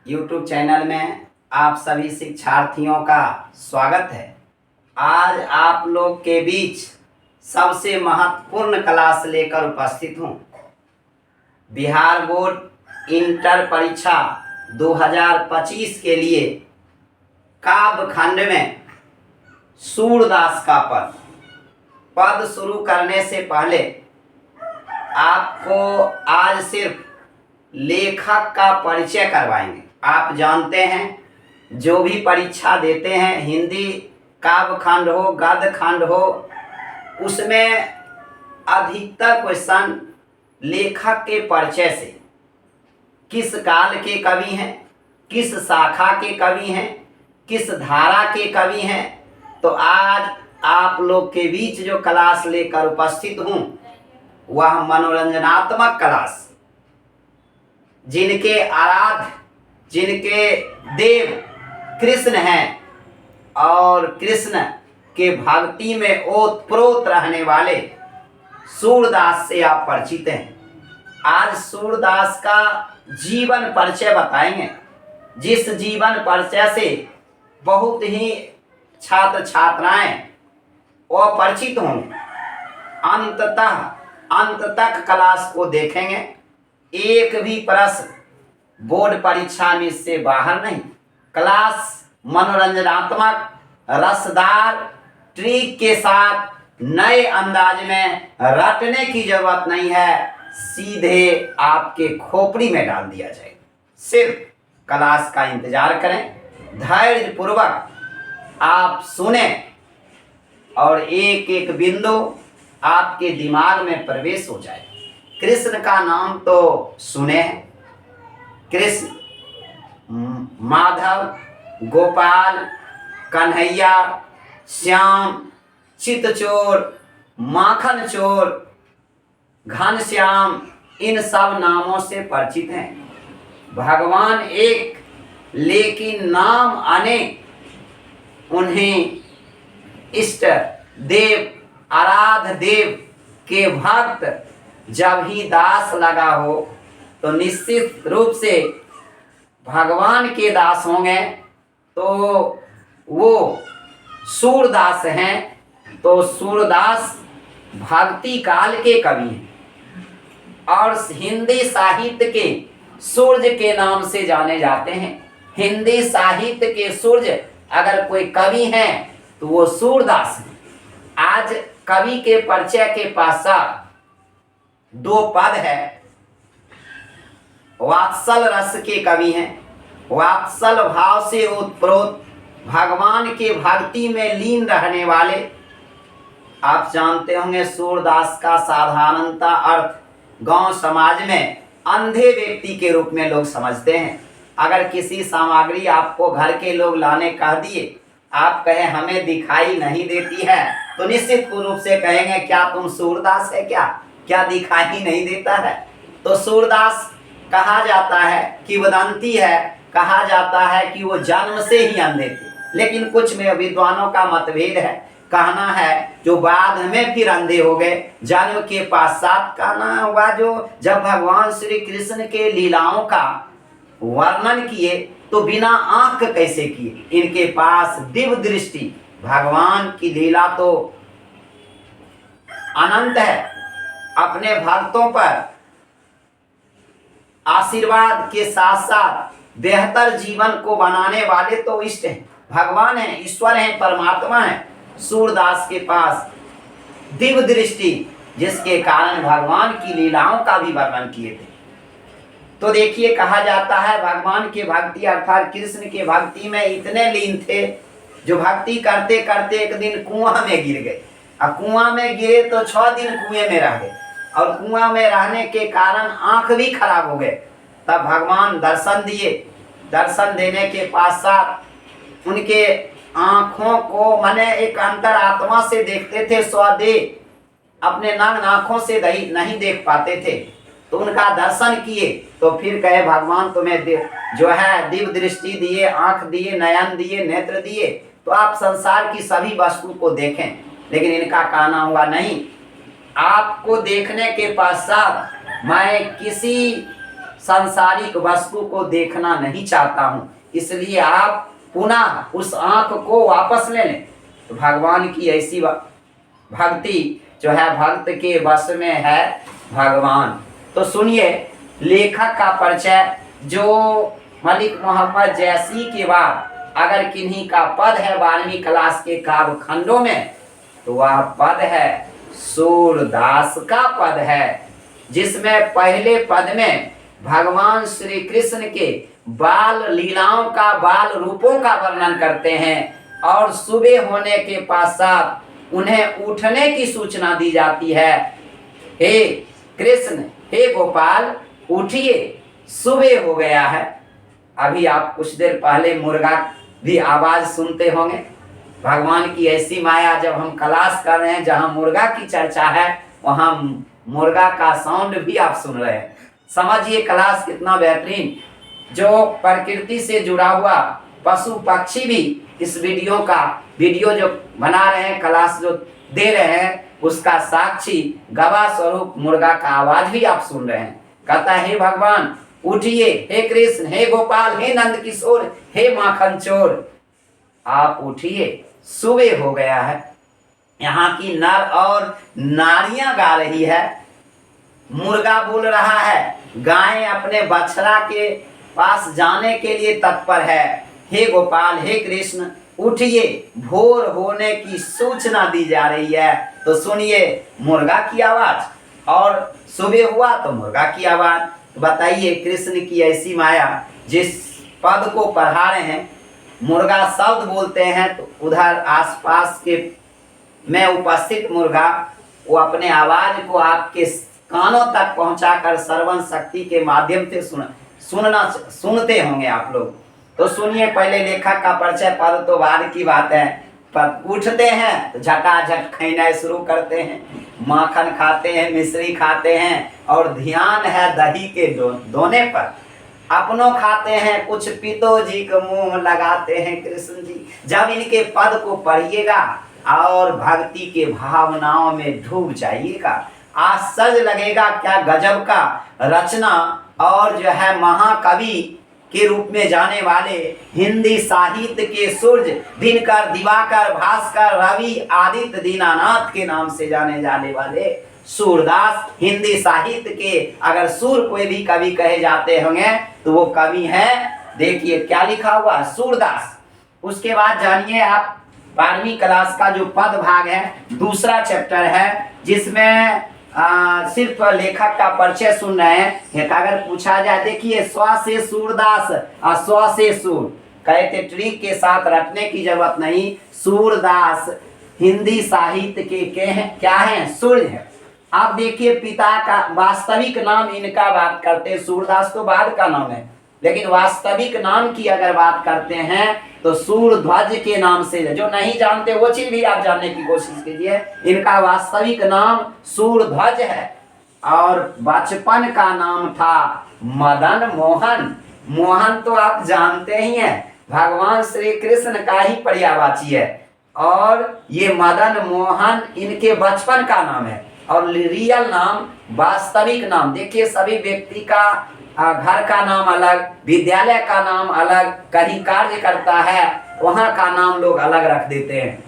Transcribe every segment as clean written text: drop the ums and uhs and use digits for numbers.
YouTube channel में आप सभी शिक्षार्थियों का स्वागत है। आज आप लोग के बीच सबसे महत्वपूर्ण क्लास लेकर उपस्थित हूँ। बिहार बोर्ड इंटर परीक्षा 2025 के लिए काव्य खंड में सूरदास का पद शुरू करने से पहले आपको आज सिर्फ लेखक का परिचय करवाएंगे। आप जानते हैं जो भी परीक्षा देते हैं, हिंदी काव्य खंड हो, गद्य खंड हो, उसमें अधिकतर क्वेश्चन लेखक के परिचय से, किस काल के कवि हैं, किस शाखा के कवि हैं, किस धारा के कवि हैं। तो आज आप लोग के बीच जो क्लास लेकर उपस्थित हूँ वह मनोरंजनात्मक क्लास, जिनके आराध्य, जिनके देव कृष्ण हैं और कृष्ण के भक्ति में ओतप्रोत रहने वाले सूरदास से आप परिचित हैं। आज सूरदास का जीवन परिचय बताएंगे, जिस जीवन परिचय से बहुत ही छात्र छात्राएं अपरिचित होंगे। अंत तक क्लास को देखेंगे। एक भी प्रश्न बोर्ड परीक्षा में इससे बाहर नहीं। क्लास मनोरंजनात्मक, रसदार, ट्रिक के साथ नए अंदाज में रटने की जरूरत नहीं है, सीधे आपके खोपड़ी में डाल दिया जाएगा। सिर्फ क्लास का इंतजार करें, धैर्य पूर्वक आप सुने और एक एक बिंदु आपके दिमाग में प्रवेश हो जाए। कृष्ण का नाम तो सुने हैं। कृष्ण, माधव, गोपाल, कन्हैया, श्याम, चितचोर, माखन चोर, घनश्याम, इन सब नामों से परिचित हैं। भगवान एक लेकिन नाम अनेक। उन्हें इष्ट देव, आराध्य देव के भक्त जब ही दास लगा हो तो निश्चित रूप से भगवान के दास होंगे। तो वो सूरदास हैं। तो सूरदास भक्ति काल के कवि हैं और हिंदी साहित्य के सूर्य के नाम से जाने जाते हैं। हिंदी साहित्य के सूर्य अगर कोई कवि हैं तो वो सूरदास हैं। आज कवि के परिचय के पश्चात दो पद है। वात्सल रस के कवि हैं, वात्सल भाव से उत्प्रोत, भगवान के भक्ति में लीन रहने वाले। आप जानते होंगे सूरदास का साधारणतः अर्थ गांव समाज में अंधे व्यक्ति के रूप में लोग समझते हैं। अगर किसी सामग्री आपको घर के लोग लाने कह दिए, आप कहें हमें दिखाई नहीं देती है, तो निश्चित रूप से कहेंगे क्या तुम सूरदास है क्या दिखाई नहीं देता है। तो सूरदास कहा जाता है, किंवदंती है, कहा जाता है कि वो जन्म से ही अंधे थे। लेकिन कुछ में विद्वानों का मतभेद है। कहना है जो बाद में फिर अंधे हो गए, जन्म के पश्चात कहना हुआ जो जब भगवान श्री कृष्ण के लीलाओं का वर्णन किए तो बिना आंख कैसे किए। इनके पास दिव्य दृष्टि, भगवान की लीला तो अनंत है। अपने भक्तों पर आशीर्वाद के साथ साथ बेहतर जीवन को बनाने वाले तो इष्ट हैं, भगवान हैं, ईश्वर हैं, परमात्मा हैं। सूरदास के पास दिव्य दृष्टि, जिसके कारण भगवान की लीलाओं का भी वर्णन किए थे। तो देखिए, कहा जाता है भगवान के भक्ति अर्थात कृष्ण के भक्ति में इतने लीन थे जो भक्ति करते करते एक दिन कुआं में गिर गए। अब कुआं में गिरे तो 6 दिन कुएं में रह गए और कुआं में रहने के कारण आंख भी खराब हो गए। तब भगवान दर्शन दिए। दर्शन देने के पश्चात उनके आंखों को माने एक अंतरात्मा से देखते थे, स्वदेह अपने नग्न आंखों से नहीं देख पाते थे। तो उनका दर्शन किए तो फिर कहे भगवान तुम्हें जो है दिव्य दृष्टि दिए, आंख दिए, नयन दिए, नेत्र दिए, तो आप संसार की सभी वस्तु को देखें। लेकिन इनका कहना हुआ नहीं, आपको देखने के पश्चात मैं किसी सांसारिक वस्तु को देखना नहीं चाहता हूँ, इसलिए आप पुनः उस आंख को वापस ले लें। तो भगवान की ऐसी भक्ति जो है, भक्त के वश में है भगवान। तो सुनिए लेखक का परिचय, जो मलिक मोहम्मद जैसी के बाद अगर किन्हीं का पद है 12वीं क्लास के काव्य खंडों में, तो वह पद है सूरदास का पद है, जिसमें पहले पद में भगवान श्री कृष्ण के बाल लीलाओं का, बाल रूपों का वर्णन करते हैं और सुबह होने के पश्चात उन्हें उठने की सूचना दी जाती है। हे कृष्ण, हे गोपाल, उठिए, सुबह हो गया है। अभी आप कुछ देर पहले मुर्गा भी आवाज सुनते होंगे। भगवान की ऐसी माया, जब हम क्लास कर रहे हैं जहां मुर्गा की चर्चा है, वहां मुर्गा का साउंड भी आप सुन रहे हैं। समझिए क्लास कितना बेहतरीन। जो प्रकृति से जुड़ा हुआ पशु पक्षी भी इस वीडियो जो बना रहे हैं, क्लास जो दे रहे हैं, उसका साक्षी गवाह स्वरूप मुर्गा का आवाज भी आप सुन रहे हैं। कहता है हे भगवान उठिए, हे कृष्ण, हे गोपाल, हे नंद किशोर, हे माखन चोर, आप उठिए, सुबह हो गया है। यहाँ की नर और नारियां गा रही है, मुर्गा बोल रहा है, गाय अपने बछड़ा के पास जाने के लिए तत्पर है। हे गोपाल, हे कृष्ण, उठिए, भोर होने की सूचना दी जा रही है। तो सुनिए मुर्गा की आवाज, और सुबह हुआ तो मुर्गा की आवाज। बताइए कृष्ण की ऐसी माया, जिस पद को पढ़ा रहे हैं, मुर्गा शब्द बोलते हैं तो उधर आसपास के में उपस्थित मुर्गा वो अपने आवाज को आपके कानों तक पहुंचाकर श्रवण शक्ति के माध्यम से सुनते होंगे आप लोग। तो सुनिए पहले लेखक का परिचय, पद तो बाद की बात है। पर उठते हैं तो झटाझट खाना शुरू करते हैं, माखन खाते हैं, मिश्री खाते हैं, और ध्यान है दही के दोने पर। अपनों खाते हैं, कुछ पितोजी को मुंह लगाते हैं कृष्ण जी। जब इनके पद को पढ़िएगा और भक्ति के भावनाओं में डूब जाइएगा, आश्चर्य लगेगा क्या गजब का रचना। और जो है महाकवि के रूप में जाने वाले, हिंदी साहित्य के सूर्य, दिनकर, दिवाकर, भास्कर, रवि, आदित्य, दीनानाथ के नाम से जाने जाने वाले सूरदास, हिंदी साहित्य के अगर सूर कोई भी कवि कहे जाते होंगे तो वो कवि हैं। देखिए क्या लिखा हुआ, सूरदास। उसके बाद जानिए आप 12वीं क्लास का जो पद भाग है, दूसरा चैप्टर है, जिसमें सिर्फ लेखक का परिचय सुन रहे हैं। अगर पूछा जाए, देखिए स्व से सूरदास, स्व से सूर, कहते ट्रिक के साथ रटने की जरूरत नहीं। सूरदास हिंदी साहित्य के क्या हैं, सूर्य है। आप देखिए पिता का वास्तविक नाम इनका बात करते हैं, सूरदास तो बाद का नाम है, लेकिन वास्तविक नाम की अगर बात करते हैं तो सूरध्वज के नाम से। जो नहीं जानते वो चीज भी आप जानने की कोशिश कीजिए। इनका वास्तविक नाम सूरध्वज है और बचपन का नाम था मदन मोहन। मोहन तो आप जानते ही हैं, भगवान श्री कृष्ण का ही पर्यायवाची है, और ये मदन मोहन इनके बचपन का नाम है। और रियल नाम, वास्तविक नाम, देखिए सभी व्यक्ति का घर का नाम अलग, विद्यालय का नाम अलग, कहीं कार्य करता है वहां का नाम लोग अलग रख देते हैं।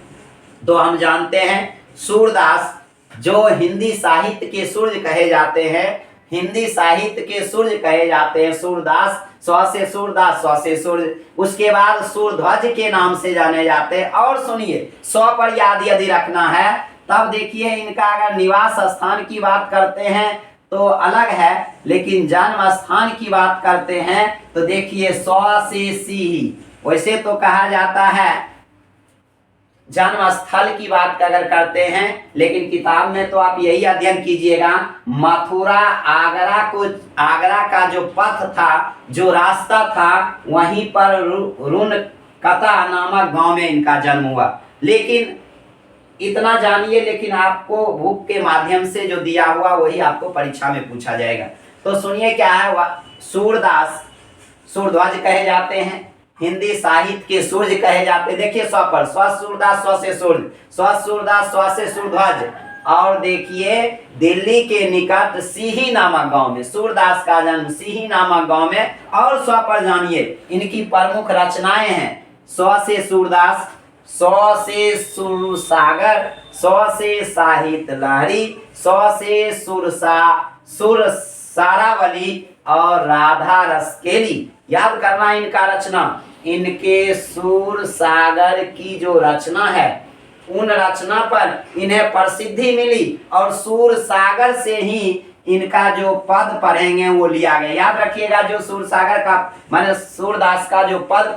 तो हम जानते हैं सूरदास जो हिंदी साहित्य के सूर्य कहे जाते हैं, हिंदी साहित्य के सूर्य कहे जाते हैं सूरदास। स्व से सूरदास, स्व से सूर्य। उसके बाद सूरध्वज के नाम से जाने जाते हैं। और सुनिए स्व पर याद यदि रखना है तब देखिए इनका अगर निवास स्थान की बात करते हैं तो अलग है, लेकिन जन्म स्थान की बात करते हैं तो देखिए स्व से सी। वैसे तो कहा जाता है जन्म स्थल की बात अगर करते हैं, लेकिन किताब में तो आप यही अध्ययन कीजिएगा, मथुरा आगरा का जो पथ था, जो रास्ता था, वहीं पर रुनकता नामक गांव में इनका जन्म हुआ। लेकिन इतना जानिए, लेकिन आपको बुक के माध्यम से जो दिया हुआ वही आपको परीक्षा में पूछा जाएगा। तो सुनिए क्या है, सूरदास सूरध्वज कहे जाते हैं, हिंदी साहित्य के सूर्य कहे जाते हैं। देखिए स्व पर, स्व सूरदास, स्व से सूर्य, स्व सूरदास, स्व से सूरध्वज। और देखिए दिल्ली के निकट सीही नामक गांव में सूरदास का जन्म सीही नामक गांव में। और स्व पर जानिए इनकी प्रमुख रचनाएं हैं। स्व से सूरदास, स्व से सुरसागर, स्व से साहित्य लहरी, स्व से सुरसारावली और राधा रसकेली। याद करना इनका रचना। इनके सूर सागर की जो रचना है उन रचना पर इन्हें प्रसिद्धि मिली और सूर सागर से ही इनका जो पद पढ़ेंगे वो लिया गया। याद रखिएगा जो सूर सागर का माने सूरदास का जो पद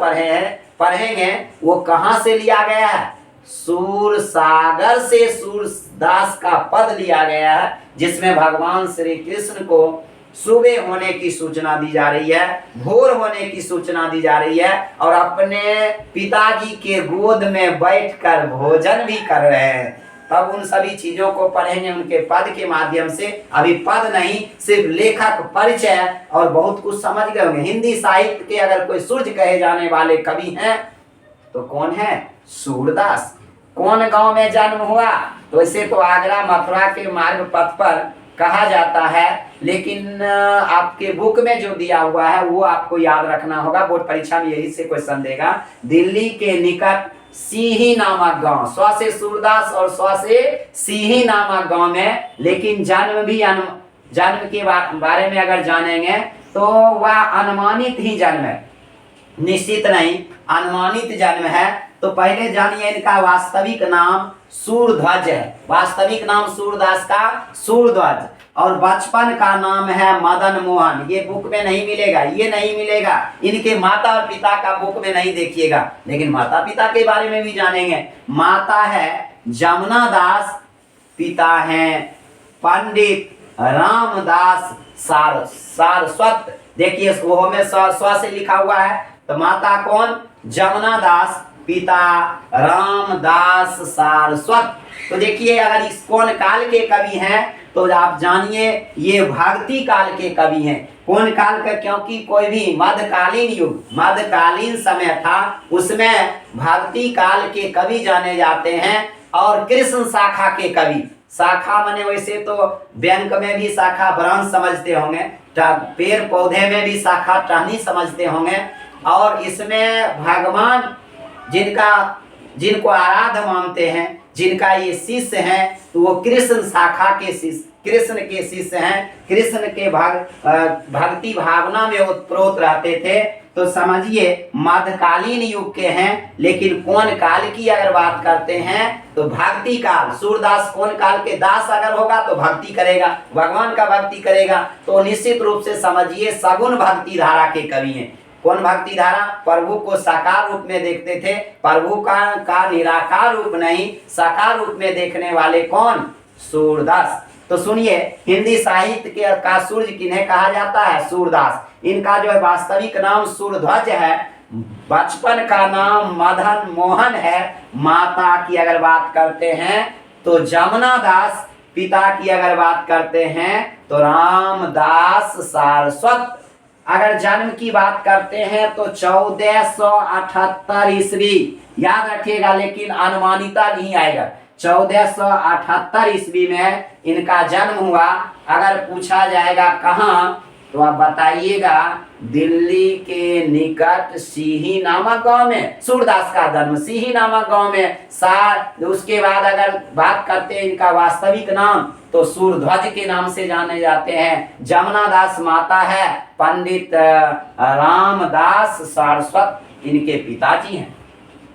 पढ़ेंगे वो कहाँ से लिया गया है? सूर सागर से सूरदास का पद लिया गया है, जिसमें भगवान श्री कृष्ण को सुबह होने की सूचना दी जा रही है, भोर होने की सूचना दी जा रही है और अपने पिताजी के गोद में बैठकर भोजन भी कर रहे हैं। तब उन सभी चीजों को पढ़ेंगे उनके पद के माध्यम से। अभी पद नहीं, सिर्फ लेखक परिचय और बहुत कुछ समझ गए होंगे। हिंदी साहित्य के अगर कोई सूर्य कहे जाने वाले कवि हैं तो कौन है? सूरदास। कौन गांव में जन्म हुआ? तो वैसे तो आगरा मथुरा के मार्ग पथ पर कहा जाता है, लेकिन आपके बुक में जो दिया हुआ है वो आपको याद रखना होगा। बोर्ड परीक्षा में यही से क्वेश्चन देगा। दिल्ली के निकट सीही नामक गांव, स्व से सूरदास और स्व से सीही नामक गांव में। लेकिन जन्म के बारे में अगर जानेंगे तो वह अनुमानित ही जन्म है, निश्चित नहीं, अनुमानित जन्म है। तो पहले जानिए इनका वास्तविक नाम सूरध्वज है। वास्तविक नाम सूरदास का सूरध्वज और बचपन का नाम है मदन मोहन। ये बुक में नहीं मिलेगा, ये नहीं मिलेगा। इनके माता और पिता का बुक में नहीं देखिएगा, लेकिन माता पिता के बारे में भी जानेंगे। माता है जमुना दास, पिता हैं पंडित रामदास सारस्वत। देखिए वो में स्व से लिखा हुआ है, तो माता कौन? जमुना दास, पिता रामदास सारस्वत। तो देखिए अगर इस कौन काल के कवि हैं तो आप जानिए ये भक्ति काल के कवि हैं। कौन काल का? क्योंकि कोई भी मध्यकालीन युग, मध्यकालीन समय था, उसमें भक्ति काल के कवि जाने जाते हैं। और कृष्ण शाखा के कवि, शाखा माने वैसे तो बैंक में भी शाखा ब्रांच समझते होंगे, पेड़ पौधे में भी शाखा टहनी समझते होंगे। और इसमें भगवान जिनको आराध्य मानते हैं, जिनका ये शिष्य हैं, तो वो कृष्ण शाखा के शिष्य, कृष्ण के शिष्य हैं। कृष्ण के भक्ति भावना में ओतप्रोत रहते थे। तो समझिए मध्यकालीन युग के हैं। लेकिन कौन काल की अगर बात करते हैं तो भक्ति काल। सूरदास कौन काल के दास अगर होगा तो भक्ति करेगा, भगवान का भक्ति करेगा। तो निश्चित रूप से समझिए सगुण भक्ति धारा के कवि हैं। कौन भक्ति धारा? प्रभु को साकार रूप में देखते थे, प्रभु का निराकार रूप नहीं साकार रूप में देखने वाले कौन? सूरदास। तो सुनिए हिंदी साहित्य के का सूर्य किन्हें कहा जाता है? सूरदास। इनका जो है वास्तविक नाम सूरध्वज है, बचपन का नाम मदन मोहन है। माता की अगर बात करते हैं तो जमुना दास, पिता की अगर बात करते हैं तो रामदास सारस्वत। अगर जन्म की बात करते हैं तो 1478 ईस्वी, याद रखिएगा, लेकिन अनुमानिता नहीं आएगा। 1478 ईस्वी में इनका जन्म हुआ। अगर पूछा जाएगा कहाँ तो आप बताइएगा दिल्ली के निकट सीही नामक गांव में सूरदास का जन्म, सीही नामक गांव में। उसके बाद अगर बात करते हैं इनका वास्तविक नाम तो सूरध्वज के नाम से जाने जाते हैं। जमुना दास माता है, पंडित रामदास सारस्वत इनके पिताजी हैं।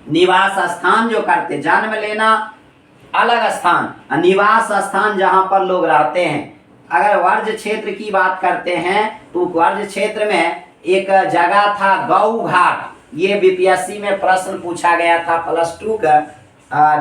निवास स्थान जो करते, जन्म लेना अलग स्थान, निवास स्थान जहां पर लोग रहते हैं। अगर वर्ज क्षेत्र की बात करते हैं तो वर्ज क्षेत्र में एक जगह था गौ घाट। ये बीपीएससी में प्रश्न पूछा गया था, +2 का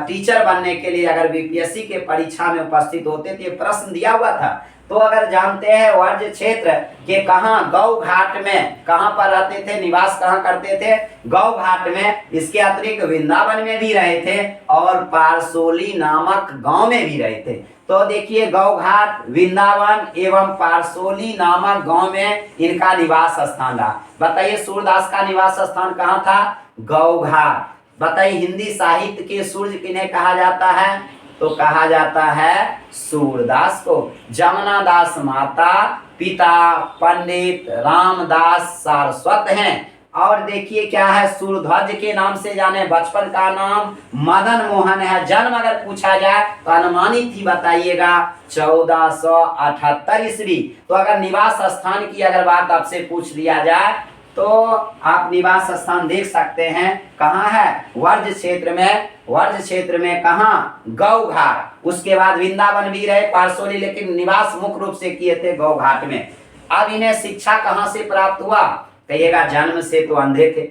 टीचर बनने के लिए अगर बीपीएससी के परीक्षा में उपस्थित होते थे, प्रश्न दिया हुआ था। तो अगर जानते हैं वर्ज क्षेत्र के कहाँ, गौ घाट में कहाँ पर रहते थे, निवास कहाँ करते थे? गौ घाट में। इसके अतिरिक्त वृंदावन में भी रहे थे और पारसोली नामक गांव में भी रहे थे। तो देखिए गौ घाट, वृंदावन एवं पारसोली नामक गांव में इनका निवास स्थान रहा। बताइए सूरदास का निवास स्थान कहाँ था? गौ घाट। बताइए हिंदी साहित्य के सूर्य किन्हें कहा जाता है? तो कहा जाता है सूरदास को। जमुना दास माता, पिता पंडित रामदास सारस्वत हैं। और देखिए क्या है, सूरध्वज के नाम से जाने। बचपन का नाम मदन मोहन है। जन्म अगर पूछा जाए तो अनुमानित ही बताइएगा 1478 ईस्वी। तो अगर निवास स्थान की अगर बात आपसे पूछ लिया जाए तो आप निवास स्थान देख सकते हैं। कहाँ है? वर्ज क्षेत्र में। वर्ज क्षेत्र में कहाँ? गौ घाट। उसके बाद वृंदावन भी रहे, पारसोली, लेकिन निवास मुख्य रूप से किए थे गौ घाट में। अब इन्हें शिक्षा कहाँ से प्राप्त हुआ? कहिएगा जन्म से तो अंधे थे।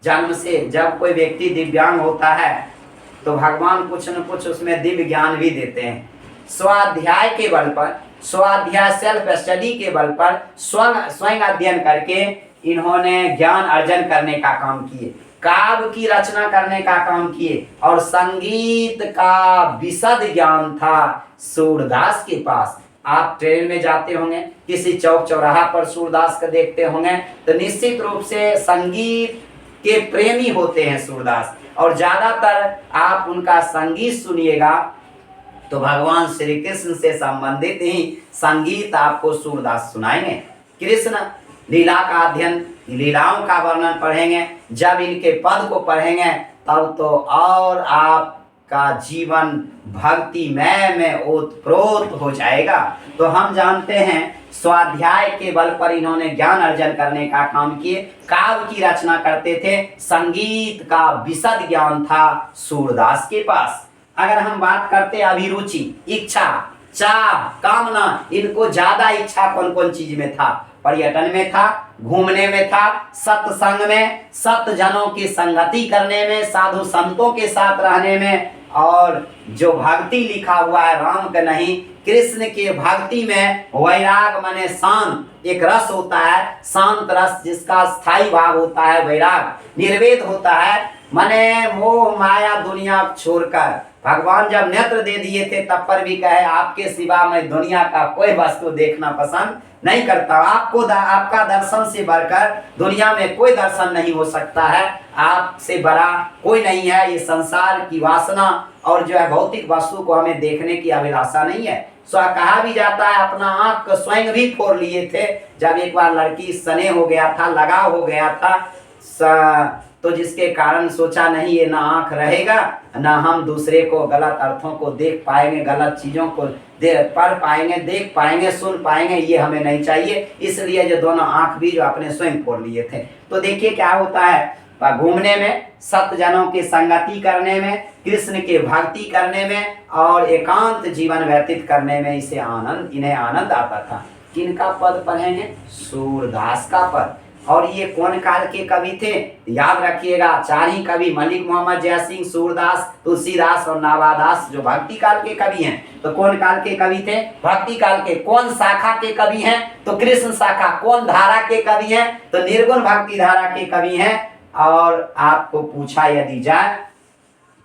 जन्म से जब कोई व्यक्ति दिव्यांग होता है तो भगवान कुछ न कुछ उसमें दिव्य ज्ञान भी देते हैं। स्वाध्याय के बल पर, स्वाध्याय सेल्फ स्टडी के बल पर स्वयं अध्ययन करके इन्होंने ज्ञान अर्जन करने का काम किए, काव्य की रचना करने का काम किए, और संगीत का विशद ज्ञान था सूरदास के पास। आप ट्रेन में जाते होंगे, किसी चौक चौराहा पर सूरदास को देखते होंगे, तो निश्चित रूप से संगीत के प्रेमी होते हैं सूरदास। और ज्यादातर आप उनका संगीत सुनिएगा तो भगवान श्री कृष्ण से संबंधित ही संगीत आपको सूरदास सुनाएंगे। कृष्ण लीला का अध्ययन, लीलाओं का वर्णन पढ़ेंगे, जब इनके पद को पढ़ेंगे तब तो और आपका जीवन भक्तिमय में ओतप्रोत हो जाएगा। तो हम जानते हैं स्वाध्याय के बल पर इन्होंने ज्ञान अर्जन करने का काम किए, काव्य की रचना करते थे, संगीत का विशद ज्ञान था सूरदास के पास। अगर हम बात करते अभिरुचि, इच्छा, चाह, कामना, इनको ज्यादा इच्छा कौन कौन चीज में था? पर्यटन में था, घूमने में था, सत्संग में, सत जनों की संगति करने में, साधु संतों के साथ रहने में, और जो भक्ति लिखा हुआ है राम का नहीं कृष्ण के भक्ति में वैराग माने शांत, एक रस होता है शांत रस जिसका स्थायी भाव होता है वैराग, निर्वेद होता है, माने मोह माया दुनिया छोड़कर। भगवान जब नेत्र दे दिए थे तब पर भी कहे आपके सिवा मैं दुनिया का कोई वस्तु देखना पसंद नहीं करता। आपका दर्शन से बढ़कर दुनिया में कोई दर्शन नहीं हो सकता है, आपसे बड़ा कोई नहीं है। ये संसार की वासना और जो है भौतिक वस्तु को हमें देखने की अभिलाषा नहीं है। कहा भी जाता है अपना आंख को स्वयं भी फोड़ लिए थे जब एक बार लड़की सने हो गया था, लगाव हो गया था, तो जिसके कारण सोचा नहीं ये ना आंख रहेगा ना हम दूसरे को गलत अर्थों को देख पाएंगे, गलत चीजों को पढ़ पाएंगे, देख पाएंगे, सुन पाएंगे, ये हमें नहीं चाहिए। इसलिए जो दोनों आंख भी जो अपने स्वयं फोड़ लिए थे। तो देखिए क्या होता है, घूमने में, सत जनों की संगति करने में, कृष्ण के भक्ति करने में और एकांत जीवन व्यतीत करने में इन्हें आनंद आता था। किनका पद पढ़ेंगे? सूरदास का पद। और ये कौन काल के कवि थे? याद रखिएगा, चार ही कवि, मलिक मोहम्मद जयसिंह, सूरदास, तुलसीदास और नावादास जो भक्ति काल के कवि हैं। तो कौन काल के कवि थे? भक्ति काल के। कौन शाखा के कवि हैं? तो कृष्ण शाखा। कौन धारा के कवि हैं? तो निर्गुण भक्ति धारा के कवि हैं। और आपको पूछा यदि जाए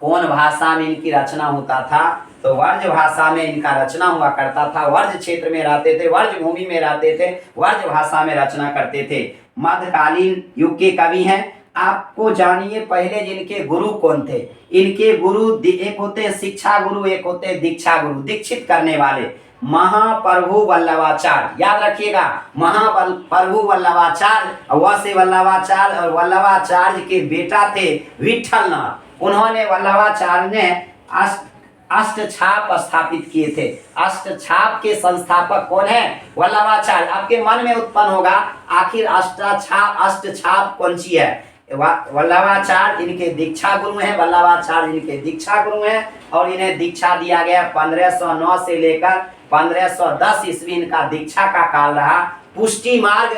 कौन भाषा में इनकी रचना होता था, तो वर्ज भाषा में इनका रचना हुआ करता था। वर्ज क्षेत्र में रहते थे, वर्ज भूमि में रहते थे, वर्ज भाषा में रचना करते थे। मध्यकालीन युग के कवि हैं। आपको जानिए पहले जिनके गुरु कौन थे। इनके गुरु एक होते शिक्षा गुरु, एक होते दीक्षा गुरु, दीक्षित करने वाले। महाप्रभु वल्लभाचार्य, याद रखिएगा, महाप्रभु वल्लभाचार्य, व से वल्लभाचार्य, और वल्लभाचार्य के बेटा थे विठलनाथ। उन्होंने वल्लभाचार्य ने अष्टछाप स्थापित किए थे। अष्टछाप के संस्थापक कौन है? वल्लभाचार्य। आपके मन में उत्पन्न होगा आखिर अष्टछाप कौन सी है? वल्लभाचार्य इनके दीक्षा गुरु हैं। वल्लभाचार्य इनके दीक्षा गुरु हैं और इन्हें दीक्षा दिया गया 1509 से लेकर 1510 ईस्वी इनका दीक्षा का काल रहा। पुष्टि मार्ग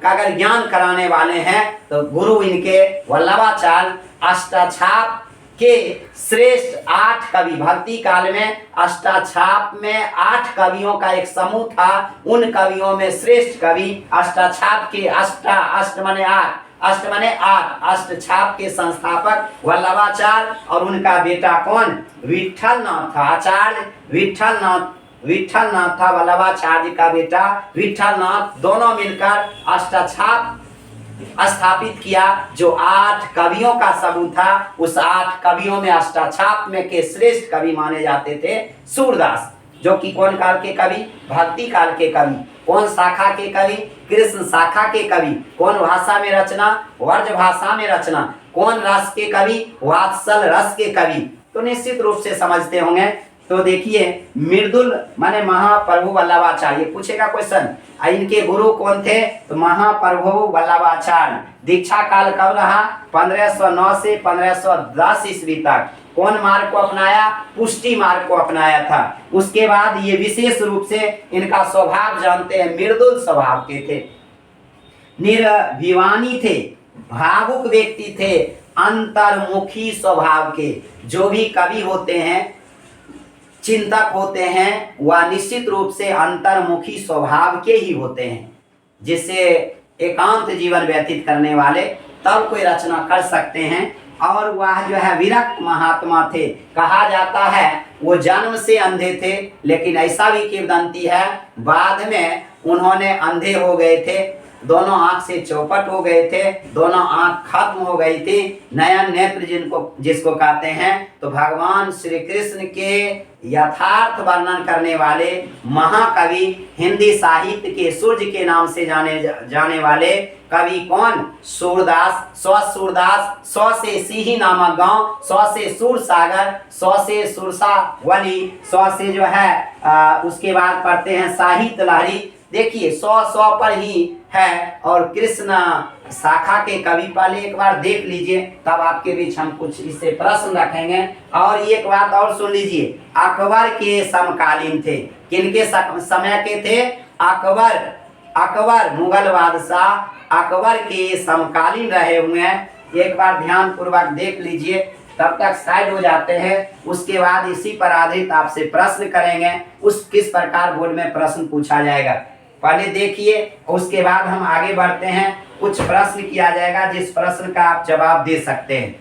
का अगर ज्ञान कराने वाले हैं तो गुरु इनके वल्लभाचार्य। अष्टछाप के श्रेष्ठ 8 कवि, भक्ति काल में अष्टछाप में 8 कवियों का एक समूह था। उन कवियों में श्रेष्ठ कवि अष्टछाप के अष्ट माने 8 अष्टछाप के संस्थापक वल्लभाचार्य और उनका बेटा कौन? विठलनाथ था। आचार्य विठलनाथ था वल्लभाचार्य का बेटा विठलनाथ। दोनों मिलकर अष्टछाप स्थापित किया। जो 8 कवियों का समूह था, उस 8 कवियों में अष्टाछाप में के श्रेष्ठ कवि माने जाते थे सूरदास, जो कि कौन काल के कवि? भक्ति काल के कवि। कौन शाखा के कवि? कृष्ण शाखा के कवि। कौन भाषा में रचना? वर्ज भाषा में रचना। कौन रस के कवि? वात्सल रस के कवि। तो निश्चित रूप से समझते होंगे। तो देखिए, मृदुल माने महाप्रभु वल्लभाचार्य, पूछेगा क्वेश्चन, इनके गुरु कौन थे? तो महाप्रभु वल्लभाचार्य। दीक्षा काल कब रहा? 1509 से 1510 ईस्वी तक। कौन मार्ग को अपनाया? पुष्टि मार्ग को अपनाया था। उसके बाद ये विशेष रूप से इनका स्वभाव जानते हैं, मृदुल स्वभाव के थे, निर्भिवानी थे, भावुक व्यक्ति थे, अंतर्मुखी स्वभाव के। जो भी कवि होते हैं, चिंतक होते हैं, वह निश्चित रूप से अंतर्मुखी स्वभाव के ही होते हैं, जिससे एकांत जीवन व्यतीत करने वाले तब कोई रचना कर सकते हैं। और वह जो है विरक्त महात्मा थे। कहा जाता है वो जन्म से अंधे थे, लेकिन ऐसा भी किंवदंती है बाद में उन्होंने अंधे हो गए थे, दोनों आंख से चौपट हो गए थे, दोनों आंख खत्म हो गई थी, नयन नेत्र जिसको कहते हैं। तो भगवान श्री कृष्ण के यथार्थ वर्णन करने वाले महाकवि, हिंदी साहित्य के सूर्य के नाम से जाने वाले कवि कौन? सूरदास। सूरदास, सौ से सिही नामक गांव, सौ से सूरसागर, सौ से सुरसावली, सौ से जो है उसके बाद पढ़ते हैं साहित्य लहरी। देखिए 100 पर ही है। और कृष्ण शाखा के कवि पहले एक बार देख लीजिए, तब आपके बीच हम कुछ इससे प्रश्न रखेंगे। और एक बात और सुन लीजिए, अकबर के समकालीन थे। किनके समय के थे? अकबर मुगल बादशाह अकबर के समकालीन रहे हुए हैं। एक बार ध्यान पूर्वक देख लीजिए, तब तक साइड हो जाते हैं। उसके बाद इसी पर आधारित आपसे प्रश्न करेंगे, उस किस प्रकार बोर्ड में प्रश्न पूछा जाएगा पहले देखिए, उसके बाद हम आगे बढ़ते हैं। कुछ प्रश्न किया जाएगा जिस प्रश्न का आप जवाब दे सकते हैं।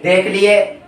देख लिए,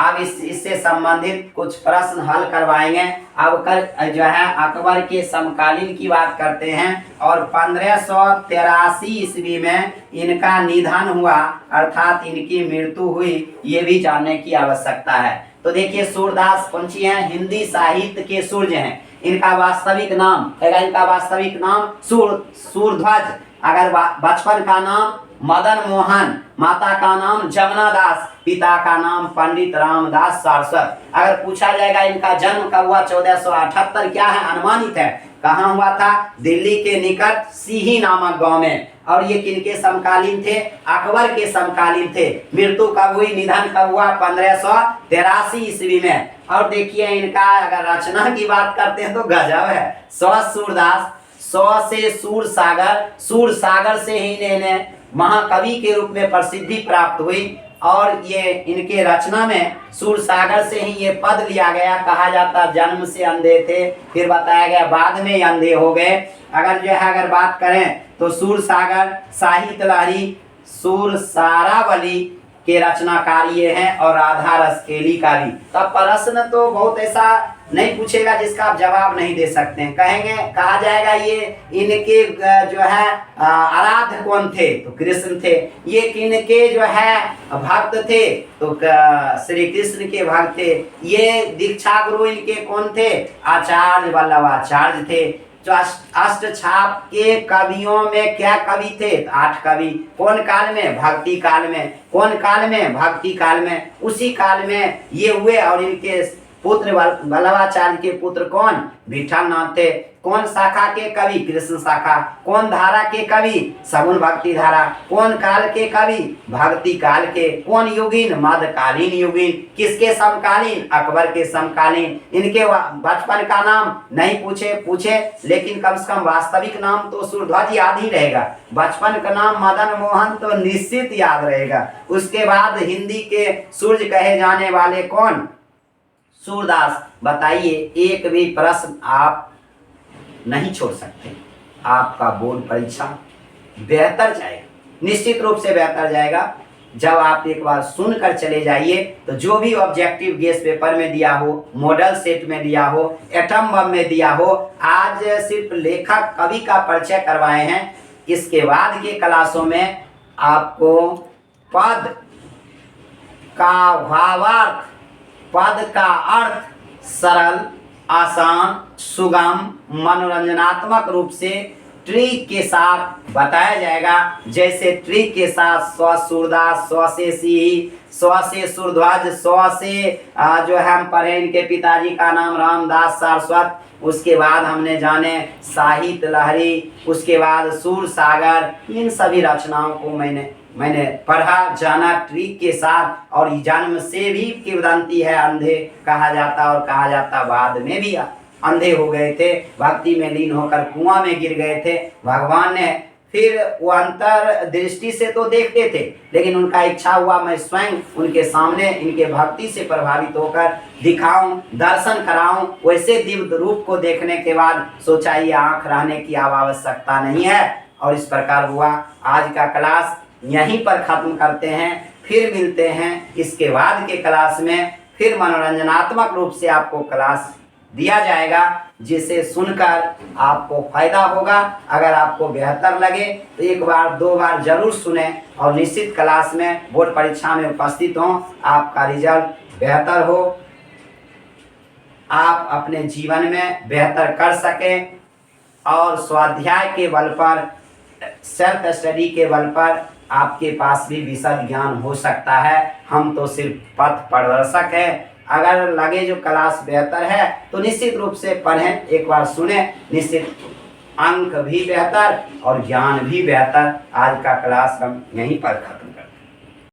अब इससे संबंधित कुछ प्रश्न हल करवाएंगे। अब जो है अकबर के समकालीन की बात करते हैं। और 1583 ईस्वी में इनका निधन हुआ, अर्थात इनकी मृत्यु हुई, ये भी जानने की आवश्यकता है। तो देखिए, सूरदास कौन सी हैं? हिंदी साहित्य के सूर्य हैं। इनका वास्तविक नाम सूरध्वज। अगर बचपन का नाम मदन मोहन, माता का नाम जमुना दास, पिता का नाम पंडित रामदास सारस्वत। अगर पूछा जाएगा इनका जन्म कब हुआ? 1478, क्या है? अनुमानित है। कहाँ हुआ था? दिल्ली के निकट सिही नामक गांव में। और ये किनके समकालीन थे? अकबर के समकालीन थे। मृत्यु कब हुई, निधन कब हुआ? 1583 ईस्वी में। और देखिए, इनका अगर रचना की बात करते हैं तो गजब है। सूरदास, 100 से सूरसागर से ही इन्हें महाकवि के रूप में प्रसिद्धि प्राप्त हुई। और ये इनके रचना में सूरसागर से ही ये पद लिया गया। कहा जाता जन्म से अंधे थे, फिर बताया गया बाद में अंधे हो गए। अगर बात करें तो सूरसागर, साहित्य लहरी, सुरसारावली के रचनाकार ये हैं, और राधा रसकेली का भी। तब प्रश्न तो बहुत ऐसा नहीं पूछेगा जिसका आप जवाब नहीं दे सकते हैं। कहा जाएगा ये इनके जो है आराध्य कौन थे? तो कृष्ण थे। ये किनके जो है भक्त थे? तो श्री कृष्ण के भक्त थे। ये दीक्षा गुरु इनके कौन थे? आचार्य वल्लभाचार्य थे। जो अष्टछाप के कवियों में क्या कवि थे? 8 कवि। कौन काल में? भक्ति काल में। कौन काल में? भक्ति काल में। उसी काल में ये हुए। और इनके पुत्र वल्लभाचार्य के पुत्र कौन? विठलनाथ थे। कौन शाखा के कवि? कृष्ण शाखा। कौन धारा के कवि? सगुण भक्ति धारा। कौन काल के कवि? भक्ति काल के। कौन युगीन? मध्यकालीन युगीन। किसके समकालीन? अकबर के समकालीन। इनके बचपन का नाम नहीं पूछे, लेकिन कम से कम वास्तविक नाम तो सूरध्वज याद ही रहेगा। बचपन का नाम मदन मोहन तो निश्चित याद रहेगा। उसके बाद हिंदी के सूर्य कहे जाने वाले कौन? सूरदास। बताइए, एक भी प्रश्न आप नहीं छोड़ सकते। आपका बोर्ड परीक्षा बेहतर जाएगा, निश्चित रूप से बेहतर जाएगा। जब आप एक बार सुनकर चले जाइए तो जो भी ऑब्जेक्टिव गेस पेपर में दिया हो, मॉडल सेट में दिया हो, एटम बम में दिया हो, आज सिर्फ लेखक कवि का परिचय करवाए हैं। इसके बाद के क्लासों में आपको पद का भावार्थ, पद का अर्थ सरल, आसान, सुगम, मनोरंजनात्मक रूप से ट्रिक के साथ बताया जाएगा। जैसे ट्रिक के साथ स्व सूरदास, स्व से सिंह, स्व से सूरध्वज, स्व से जो है हम पढ़े इनके पिताजी का नाम रामदास सारस्वत। उसके बाद हमने जाने साहित्य लहरी, उसके बाद सूर सागर, इन सभी रचनाओं को मैंने पढ़ा, जाना ट्रिक के साथ। और जन्म से भी किंवदंती है अंधे कहा जाता, और कहा जाता बाद में भी अंधे हो गए थे, भक्ति में लीन होकर कुआं में गिर गए थे। भगवान ने फिर वो अंतर दृष्टि से तो देखते थे, लेकिन उनका इच्छा हुआ मैं स्वयं उनके सामने इनके भक्ति से प्रभावित होकर दिखाऊं, दर्शन कराऊं। वैसे दिव्य रूप को देखने के बाद सोचा ये आंख रहने की आवश्यकता नहीं है, और इस प्रकार हुआ। आज का क्लास यहीं पर खत्म करते हैं, फिर मिलते हैं इसके बाद के क्लास में। फिर मनोरंजनात्मक रूप से आपको क्लास दिया जाएगा, जिसे सुनकर आपको फायदा होगा। अगर आपको बेहतर लगे तो एक बार दो बार जरूर सुने, और निश्चित क्लास में बोर्ड परीक्षा में उपस्थित हों, आपका रिजल्ट बेहतर हो, आप अपने जीवन में बेहतर कर सकें, और स्वाध्याय के बल पर, सेल्फ स्टडी के बल पर आपके पास भी विशद ज्ञान हो सकता है। हम तो सिर्फ पथ प्रदर्शक हैं। अगर लगे जो क्लास बेहतर है तो निश्चित रूप से पढ़ें, एक बार सुने, निश्चित अंक भी बेहतर और ज्ञान भी बेहतर। आज का क्लास हम यहीं पर खत्म।